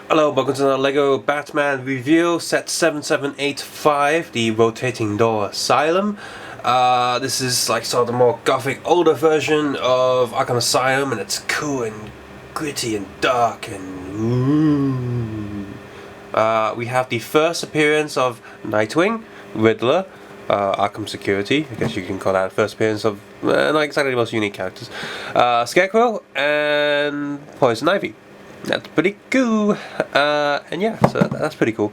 Hello, welcome to another LEGO Batman review, set 7785, the rotating door asylum. This is like sort of the more gothic, older version of Arkham Asylum, and it's cool and gritty and dark and we have the first appearance of Nightwing, Riddler, Arkham Security, I guess you can call that first appearance of not exactly the most unique characters, Scarecrow, and Poison Ivy. That's pretty cool, and yeah, so that's pretty cool.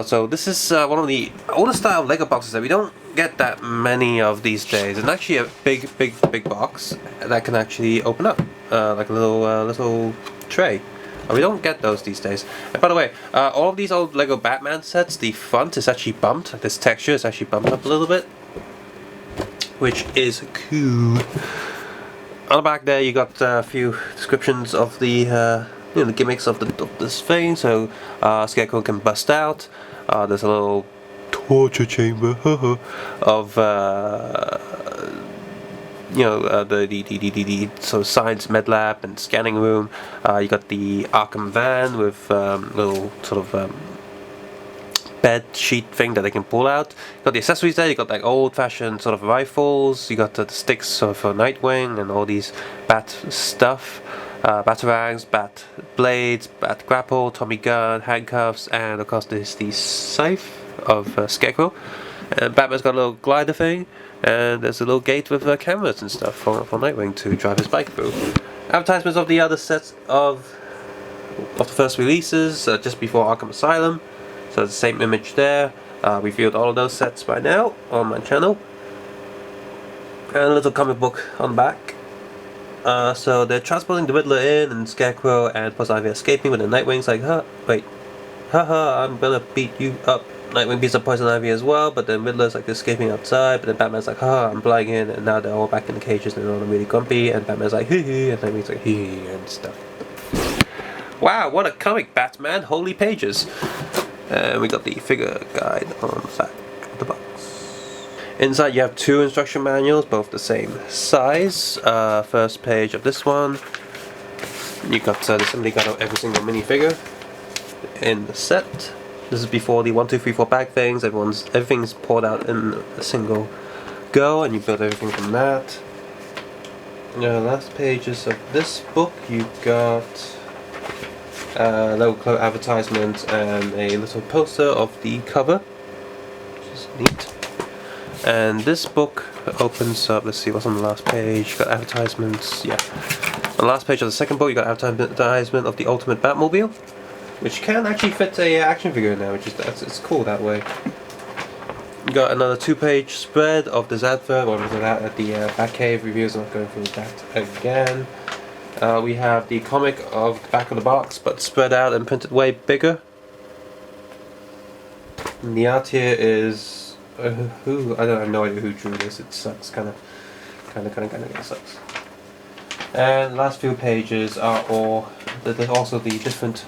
So this is one of the older style Lego boxes that we don't get that many of these days. And actually a big box that can actually open up, like a little tray. We don't get those these days. And by the way, all of these old Lego Batman sets, the front is actually bumped. Like this texture is actually bumped up a little bit, which is cool. On the back there, you got a few descriptions of the the gimmicks of this thing. So Scarecrow can bust out. There's a little torture chamber of the sort of science med lab and scanning room. You got the Arkham van with little sort of bed sheet thing that they can pull out. You got the accessories there. You got like old-fashioned sort of rifles. You got the sticks for Nightwing and all these bat stuff. Batarangs, bat blades, bat grapple, Tommy gun, handcuffs, and of course there's the scythe of Scarecrow. And Batman's got a little glider thing, and there's a little gate with cameras and stuff for Nightwing to drive his bike through. Advertisements of the other sets of the first releases just before Arkham Asylum. So the same image there. Reviewed all of those sets by now on my channel. And a little comic book on the back. So they're transporting the Riddler in, and Scarecrow and Poison Ivy escaping, but the Nightwing's like, haha, I'm gonna beat you up. Nightwing beats up Poison Ivy as well, but then Riddler's like escaping outside, but then Batman's like, haha, I'm flying in, and now they're all back in the cages and they're all really grumpy, and Batman's like, hee hee, and Nightwing's like, hee hee, and stuff. Wow, what a comic, Batman, holy pages. And we got the figure guide on the back of the box. Inside you have two instruction manuals, both the same size. First page of this one, you got the assembly guide of every single minifigure in the set. This is before the 1, 2, 3, 4 bag things. Everything's poured out in a single go, and you build everything from that. Last pages of this book, you got a little advertisement and a little poster of the cover, which is neat. And this book opens up, let's see what's on the last page. You got advertisements, yeah. On the last page of the second book, you got advertisement of the Ultimate Batmobile, which can actually fit a action figure in there, which is it's cool that way. You got another 2-page spread of this advert, what was that at the Batcave reviews. I'm not going through that again. We have the comic of the back of the box, but spread out and printed way bigger. And the art here is I have no idea who drew this. It sucks, kind of sucks. And the last few pages are all there's also the different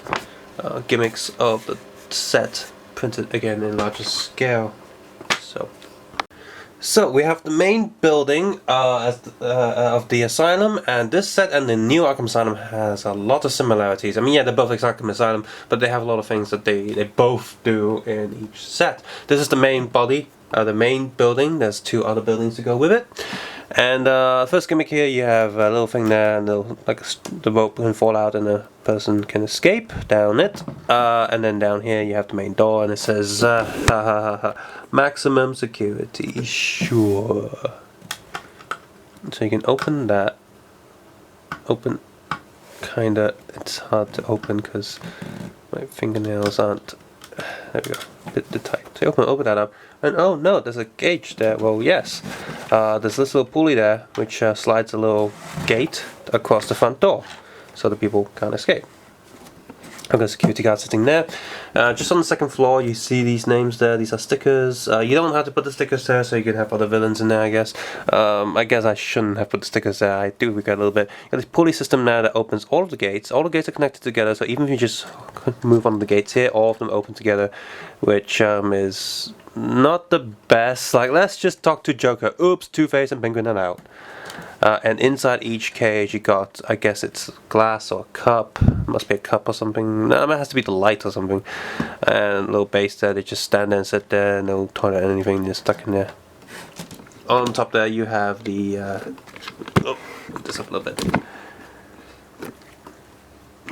gimmicks of the set printed again in larger scale. So we have the main building of the asylum, and this set and the new Arkham Asylum has a lot of similarities. I mean, yeah, they're both like Arkham Asylum, but they have a lot of things that they both do in each set. This is the main body, the main building. There's 2 other buildings to go with it. And first gimmick here, you have a little thing there, and the rope can fall out and a person can escape down it. And then down here you have the main door, and it says maximum security, sure. So you can open that. Open, kinda. It's hard to open because my fingernails aren't. There we go. Bit tight. So you open that up, and oh no, there's a gauge there. Well, yes. There's this little pulley there, which slides a little gate across the front door, so that people can't escape. I've got a security guard sitting there. Just on the second floor, you see these names there. These are stickers. You don't have to put the stickers there, so you can have other villains in there, I guess. I guess I shouldn't have put the stickers there. I do regret a little bit. You got this pulley system now that opens all of the gates. All the gates are connected together, so even if you just move on the gates here, all of them open together, which is not the best. Like, let's just talk to Joker. Oops, Two-Face and Penguin are out. And inside each cage you got, I guess it's glass or cup, must be a cup or something. No, it has to be the light or something. And a little base there. They just stand there and sit there. No toilet or anything. They're stuck in there. On top there, you have the. Oh, this up a little bit.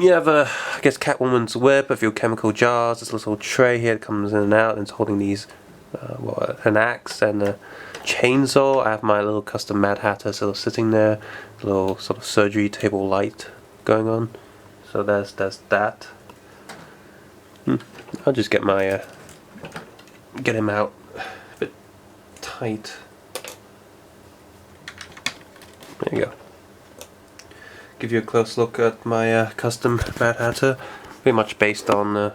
You have I guess Catwoman's whip, a few chemical jars. This little tray here that comes in and out, and it's holding these, an axe and a chainsaw. I have my little custom Mad Hatter sort of sitting there, a little sort of surgery table light going on. So there's that. I'll just get my get him out a bit tight. There you go. Give you a close look at my custom Mad Hatter, pretty much based on the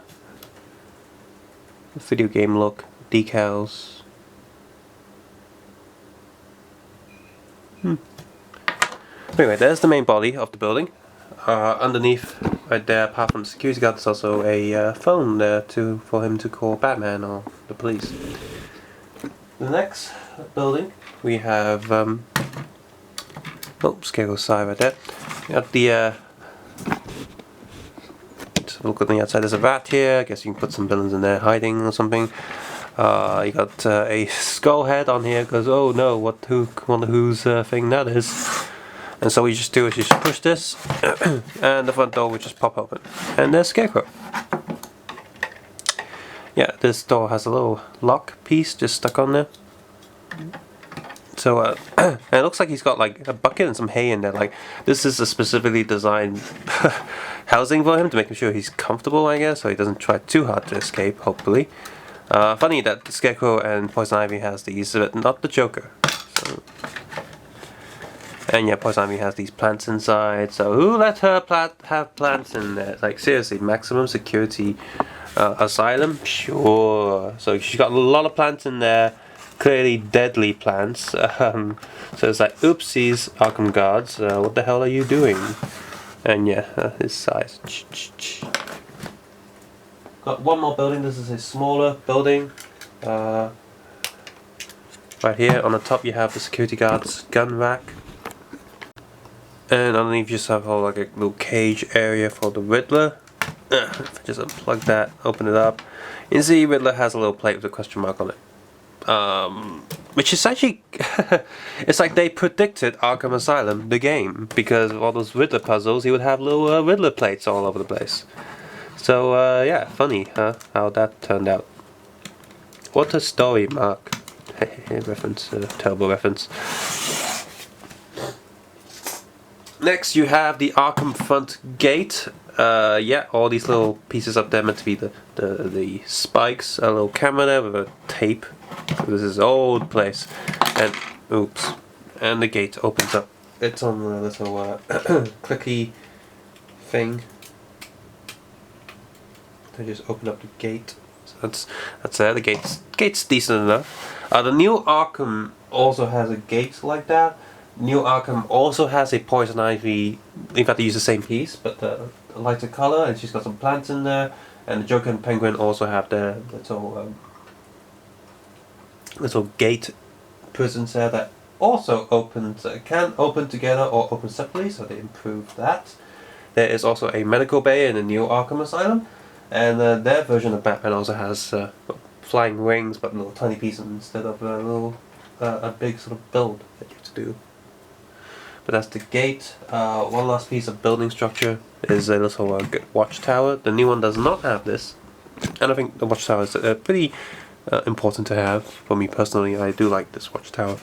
video game look, decals. Anyway, there's the main body of the building. Underneath, right there, apart from the security guard, there's also a phone there for him to call Batman or the police. The next building, we have Scarecrow's side right there. You have the just look at the outside. There's a rat here. I guess you can put some villains in there hiding or something. You got a skull head on here because oh no, wonder whose thing that is. And so what you just do is you just push this, and the front door will just pop open, and there's Scarecrow. Yeah, this door has a little lock piece just stuck on there. So and it looks like he's got like a bucket and some hay in there. Like this is a specifically designed housing for him to make sure he's comfortable, I guess, so he doesn't try too hard to escape. Hopefully, funny that the Scarecrow and Poison Ivy has these, but not the Joker. So, and yeah, Poison Ivy has these plants inside. So who let her have plants in there? Like seriously, maximum security asylum? Sure. So she's got a lot of plants in there. Clearly deadly plants. So it's like, oopsies, Arkham guards, what the hell are you doing? And yeah, his size. Got one more building. This is a smaller building. Right here on the top you have the security guard's gun rack. And underneath you just have like a little cage area for the Riddler. If I just unplug that, open it up, you can see Riddler has a little plate with a question mark on it. Which is actually it's like they predicted Arkham Asylum, the game, because of all those Riddler puzzles he would have little Riddler plates all over the place. So yeah, funny how that turned out. What a story, Mark. Reference, terrible reference. Next you have the Arkham front gate. Yeah, all these little pieces up there meant to be the spikes, a little camera there with a tape. This is an old place, and oops, and the gate opens up. It's on the little clicky thing. They just open up the gate. So that's there. The gate's decent enough. The new Arkham also has a gate like that. New Arkham also has a Poison Ivy. In fact, they use the same piece, but a lighter color, and she's got some plants in there. And the Joker and Penguin also have their little gate prisons there that also opens, can open together or open separately, so they improved that. There is also a medical bay in the new Arkham Asylum, and their version of Batman also has flying wings, but little tiny pieces instead of a big sort of build that you have to do. But that's the gate. One last piece of building structure is a little watchtower. The new one does not have this, and I think the watchtower is pretty important to have for me personally. I do like this watchtower.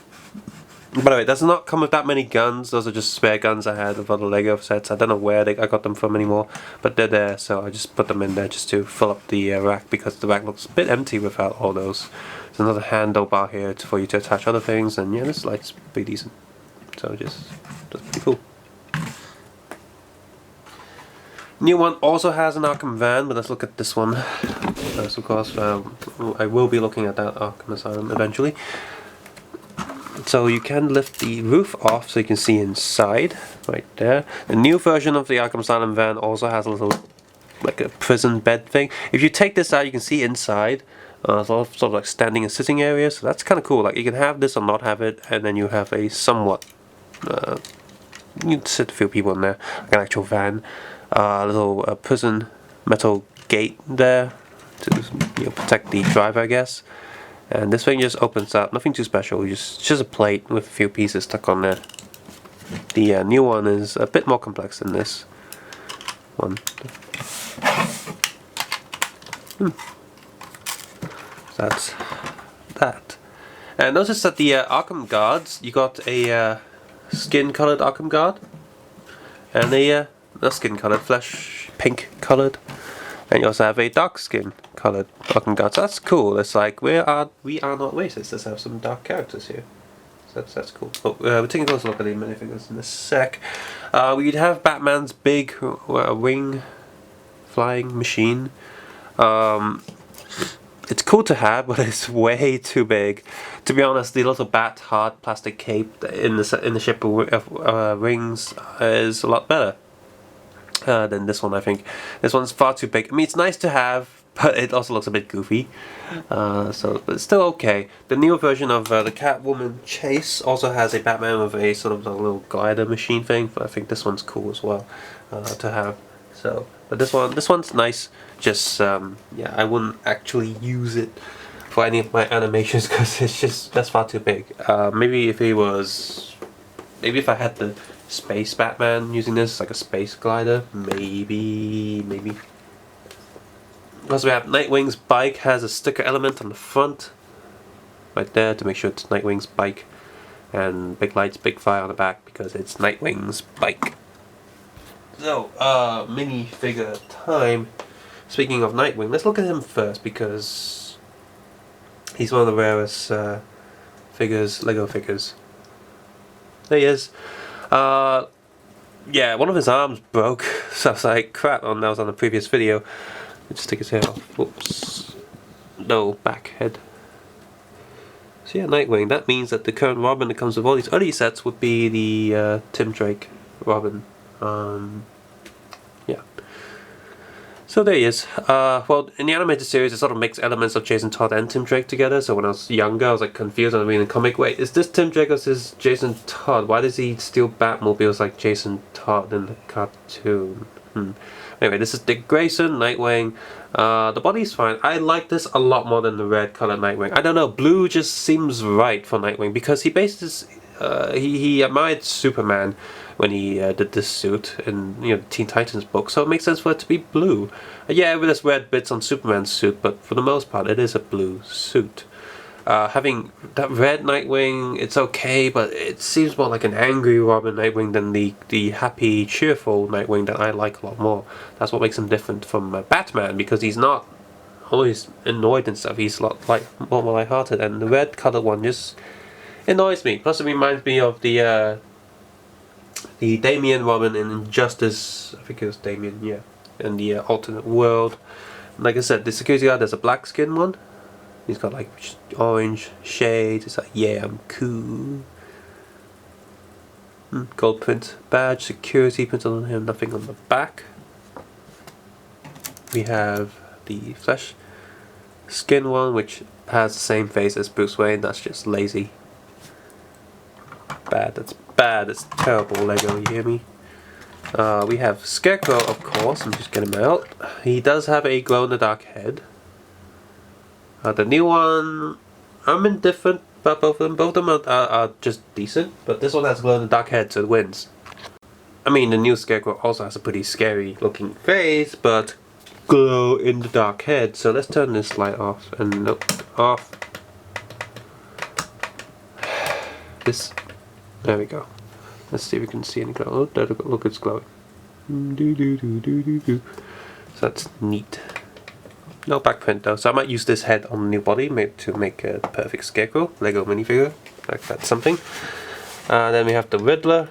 By the way, it does not come with that many guns. Those are just spare guns I had of other Lego sets. I don't know where I got them from anymore, but they're there, so I just put them in there just to fill up the rack, because the rack looks a bit empty without all those. There's another handlebar here for you to attach other things, and yeah, this light's pretty decent. So that's pretty cool. New one also has an Arkham van, but let's look at this one first, of course. I will be looking at that Arkham Asylum eventually. So you can lift the roof off so you can see inside, right there. The new version of the Arkham Asylum van also has a little, like a prison bed thing. If you take this out, you can see inside. Sort of like standing and sitting area, so that's kind of cool. Like you can have this or not have it, and then you have a somewhat you can sit a few people in there, like an actual van. little prison metal gate there to protect the driver, I guess. And this thing just opens up. Nothing too special. Just a plate with a few pieces stuck on there. The new one is a bit more complex than this one. So that's that. And notice that the Arkham guards, you got a skin-colored Arkham guard, and a skin-colored, flesh pink colored, and you also have a dark skin-colored Arkham guard. So that's cool. It's like we are not racist. Let's have some dark characters here. So that's cool. Oh, we're taking a closer look at the minifigures in a sec. We'd have Batman's big wing flying machine. It's cool to have, but it's way too big. To be honest, the little bat hard plastic cape in the ship of wings is a lot better than this one. I think this one's far too big. I mean, it's nice to have, but it also looks a bit goofy. So but it's still okay. The newer version of the Catwoman Chase also has a Batman with a sort of a little glider machine thing. But I think this one's cool as well to have. So, but this one's nice. Just yeah, I wouldn't actually use it for any of my animations because that's far too big. Maybe if I had the space Batman using this like a space glider, maybe. Also, we have Nightwing's bike has a sticker element on the front, right there, to make sure it's Nightwing's bike, and big lights, big fire on the back because it's Nightwing's bike. So, minifigure time. Speaking of Nightwing, let's look at him first because he's one of the rarest Lego figures. There he is. Yeah, one of his arms broke, so I was like, crap, that was on the previous video. Let's take his hair off. Whoops. No, back head. So yeah, Nightwing. That means that the current Robin that comes with all these early sets would be the Tim Drake Robin. Yeah. So there he is. Well, in the animated series, it sort of makes elements of Jason Todd and Tim Drake together. So when I was younger, I was like confused. I mean, in the comic, wait, is this Tim Drake or is this Jason Todd? Why does he steal Batmobiles like Jason Todd in the cartoon? Anyway, this is Dick Grayson, Nightwing. The body's fine. I like this a lot more than the red colored Nightwing. I don't know, blue just seems right for Nightwing because he based his he admired Superman when he did this suit in the Teen Titans book, so it makes sense for it to be blue. Yeah, with there's red bits on Superman's suit, but for the most part, it is a blue suit. Having that red Nightwing, it's okay, but it seems more like an angry Robin Nightwing than the happy, cheerful Nightwing that I like a lot more. That's what makes him different from Batman, because he's not always annoyed and stuff. He's a lot more lighthearted, and the red colored one just annoys me. Plus, it reminds me of the Damian Robin in Injustice. I think it was Damian, yeah, in the alternate world. Like I said, the security guard, there's a black skin one. He's got like orange shades. It's like, yeah, I'm cool. Gold print badge, security printed on him, nothing on the back. We have the flesh skin one, which has the same face as Bruce Wayne. That's just lazy. Bad, that's bad, that's terrible Lego, you hear me? We have Scarecrow, of course. I'm just getting him out. He does have a glow-in-the-dark head. The new one, I'm indifferent about both of them. Both of them are just decent, but this one has a glow-in-the-dark head, so it wins. I mean, the new Scarecrow also has a pretty scary looking face, but glow-in-the-dark head. So let's turn this light off, and nope, off. This, there we go. Let's see if we can see any glow. Oh, look, it's glowing. So that's neat. No back print though, so I might use this head on the new body to make a perfect Scarecrow Lego minifigure. Like that's something. Then we have the Riddler.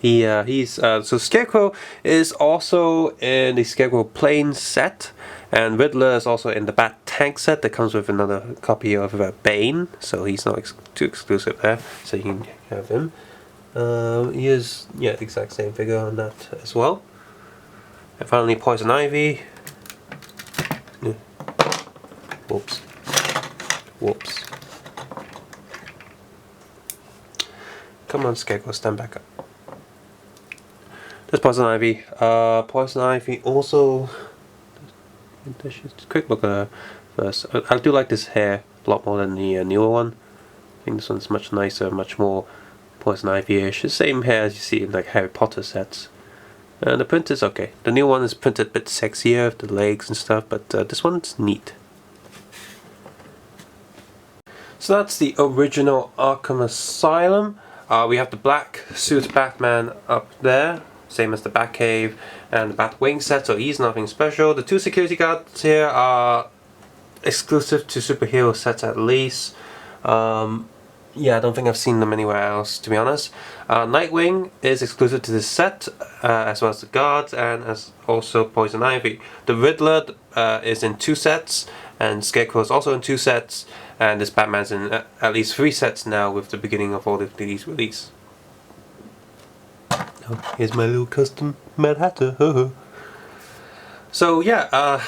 So Scarecrow is also in the Scarecrow Plane set, and Riddler is also in the Bat Tank set that comes with another copy of Bane, so he's not too exclusive there, so you can have him. He is, yeah, the exact same figure on that as well. And finally, Poison Ivy. Whoops. Come on, Scarecrow, stand back up. There's Poison Ivy. Poison Ivy also... Just a quick look at her first. I do like this hair a lot more than the newer one. I think this one's much nicer, much more Poison Ivy-ish. The same hair as you see in like Harry Potter sets. And the print is okay. The new one is printed a bit sexier with the legs and stuff, but this one's neat. So that's the original Arkham Asylum. We have the black suit Batman up there, same as the Batcave and the Batwing set, so he's nothing special. The two security guards here are exclusive to superhero sets at least. Yeah, I don't think I've seen them anywhere else, to be honest. Nightwing is exclusive to this set, as well as the guards, and as also Poison Ivy. The Riddler is in 2 sets, and Scarecrow is also in 2 sets, and this Batman's in at least 3 sets now with the beginning of all of these release. Oh, here's my little custom Mad Hatter. So yeah,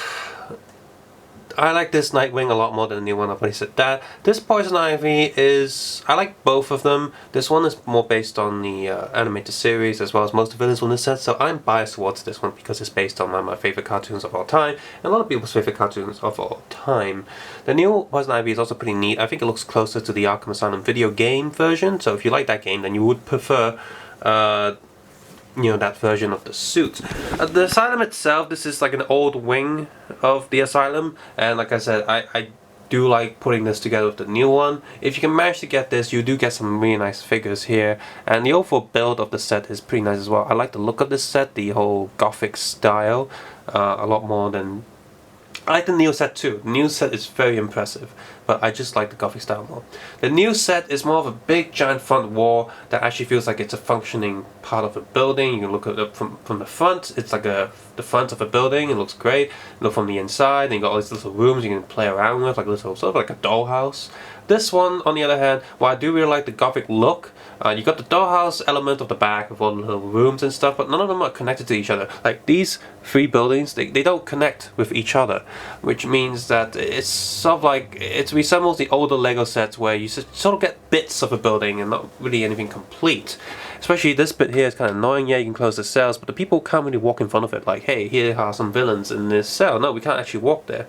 I like this Nightwing a lot more than the new one. I've already said that. This Poison Ivy is... I like both of them. This one is more based on the animated series as well as most of the villains on this set, so I'm biased towards this one because it's based on one of my favourite cartoons of all time, and a lot of people's favourite cartoons of all time. The new Poison Ivy is also pretty neat. I think it looks closer to the Arkham Asylum video game version, so if you like that game then you would prefer you know, that version of the suit. The asylum itself, this is like an old wing of the asylum, and like I said, I do like putting this together with the new one. If you can manage to get this, you do get some really nice figures here, and the overall build of the set is pretty nice as well. I like the look of this set, the whole gothic style, a lot more than... I like the new set too. The new set is very impressive, but I just like the gothic style more. The new set is more of a big giant front wall that actually feels like it's a functioning part of a building. You can look at it from the front, it's like the front of a building, it looks great. Look from the inside, and you got all these little rooms you can play around with, like little, sort of like a dollhouse. This one, on the other hand, while I do really like the gothic look, you got the dollhouse element of the back with all the little rooms and stuff, but none of them are connected to each other. Like these 3 buildings, they don't connect with each other, which means that it's sort of like, it resembles the older Lego sets where you sort of get bits of a building and not really anything complete. Especially this bit here is kind of annoying. Yeah, you can close the cells, but the people can't really walk in front of it. Like, hey, here are some villains in this cell. No, we can't actually walk there.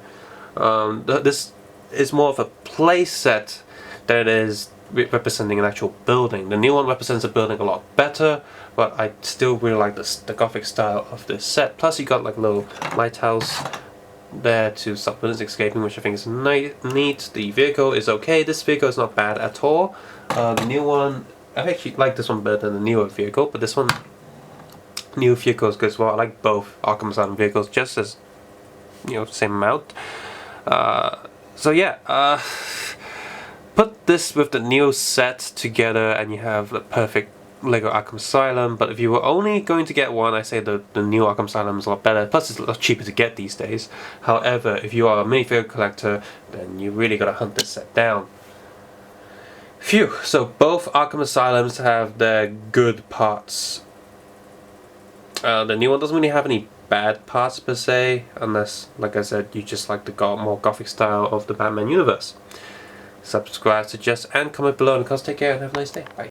This is more of a play set than it is representing an actual building. The new one represents a building a lot better, but I still really like the gothic style of this set. Plus you got like a little lighthouse there to stop villains escaping, which I think is neat. The vehicle is okay. This vehicle is not bad at all. The new one, I actually like this one better than the newer vehicle, but this one, new vehicle is good as well. I like both Arkham Asylum vehicles just as, you know, same amount. So yeah, put this with the new set together and you have the perfect Lego Arkham Asylum. But if you were only going to get one, I say the new Arkham Asylum is a lot better, plus it's a lot cheaper to get these days. However, if you are a minifigure collector, then you really gotta hunt this set down. Phew, so both Arkham Asylums have their good parts. The new one doesn't really have any bad parts per se, unless, like I said, you just like the more gothic style of the Batman universe. Subscribe, suggest, and comment below, and take care and have a nice day. Bye.